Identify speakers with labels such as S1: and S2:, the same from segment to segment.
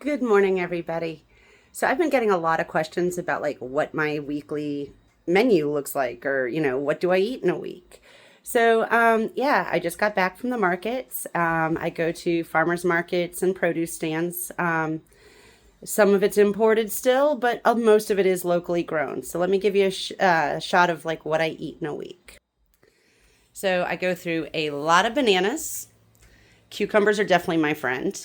S1: Good morning, everybody. So I've been getting a lot of questions about like what my weekly menu looks like, or what do I eat in a week? So I just got back from the markets. I go to farmers markets and produce stands. Some of it's imported still, but most of it is locally grown. So let me give you a shot of like what I eat in a week. So I go through a lot of bananas. Cucumbers are definitely my friend.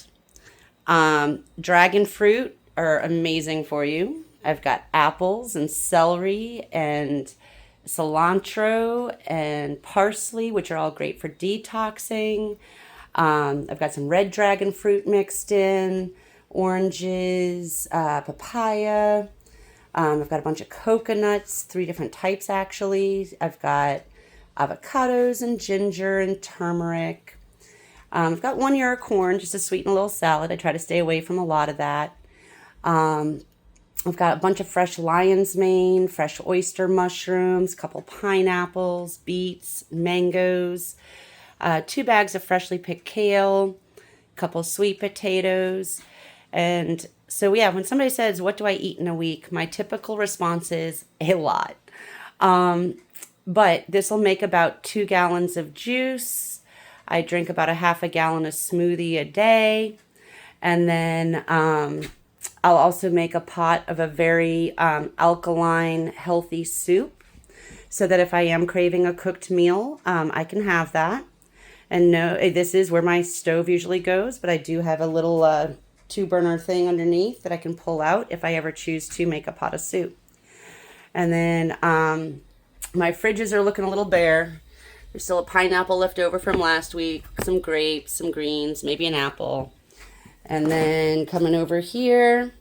S1: Dragon fruit are amazing for you. I've got apples and celery and cilantro and parsley, which are all great for detoxing. I've got some red dragon fruit mixed in, oranges, papaya. I've got a bunch of coconuts, 3 different types actually. I've got avocados and ginger and turmeric. I've got 1 ear of corn just to sweeten a little salad. I try to stay away from a lot of that. I've got a bunch of fresh lion's mane, fresh oyster mushrooms, a couple pineapples, beets, mangoes, 2 bags of freshly picked kale, a couple sweet potatoes. And so, yeah, when somebody says, what do I eat in a week? My typical response is a lot. But this will make about 2 gallons of juice. I drink about a half a gallon of smoothie a day. And then I'll also make a pot of a very alkaline, healthy soup so that if I am craving a cooked meal, I can have that. And no, this is where my stove usually goes, but I do have a little 2-burner thing underneath that I can pull out if I ever choose to make a pot of soup. And then my fridges are looking a little bare. There's still a pineapple left over from last week, some grapes, some greens, maybe an apple. And then coming over here,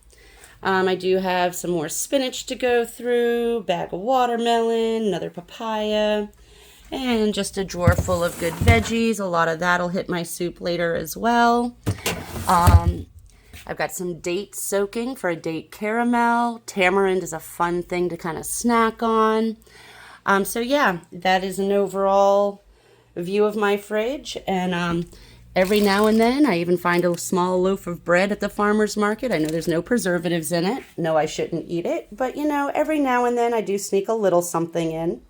S1: I do have some more spinach to go through, bag of watermelon, another papaya, and just a drawer full of good veggies. A lot of that'll hit my soup later as well. I've got some dates soaking for a date caramel. Tamarind is a fun thing to kind of snack on. So yeah, that is an overall view of my fridge. And every now and then I even find a small loaf of bread at the farmer's market. I know there's no preservatives in it. No, I shouldn't eat it. But every now and then I do sneak a little something in.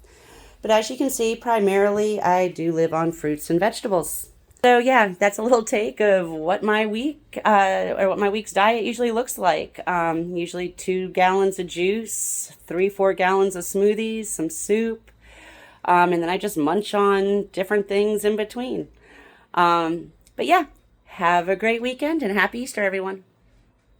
S1: But as you can see, primarily I do live on fruits and vegetables. So yeah, that's a little take of what my week or what my week's diet usually looks like. Usually 2 gallons of juice, 3-4 gallons of smoothies, some soup, and then I just munch on different things in between. But yeah, have a great weekend and happy Easter, everyone.